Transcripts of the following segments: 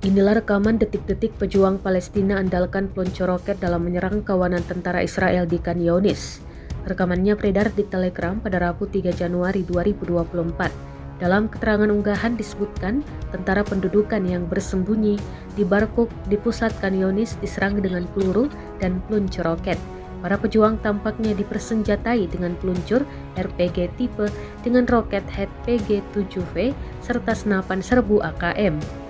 Inilah rekaman detik-detik pejuang Palestina andalkan peluncur roket dalam menyerang kawanan tentara Israel di Khan Younis. Rekamannya beredar di Telegram pada Rabu 3 Januari 2024. Dalam keterangan unggahan disebutkan, tentara pendudukan yang bersembunyi di Barkuk di pusat Khan Younis diserang dengan peluru dan peluncur roket. Para pejuang tampaknya dipersenjatai dengan peluncur RPG tipe dengan roket HPG-7V serta senapan serbu AKM.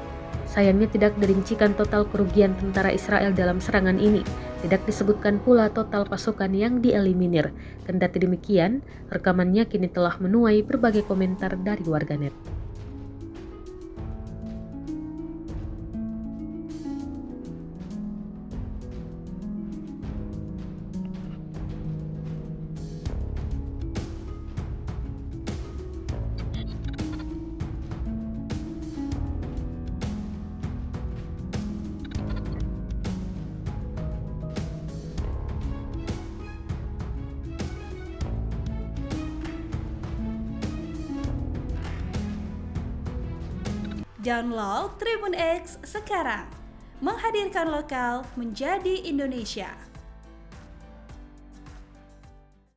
Sayangnya tidak dirincikan total kerugian tentara Israel dalam serangan ini. Tidak disebutkan pula total pasukan yang dieliminir. Kendati demikian, rekamannya kini telah menuai berbagai komentar dari warganet. Download Tribun X sekarang, menghadirkan lokal menjadi Indonesia.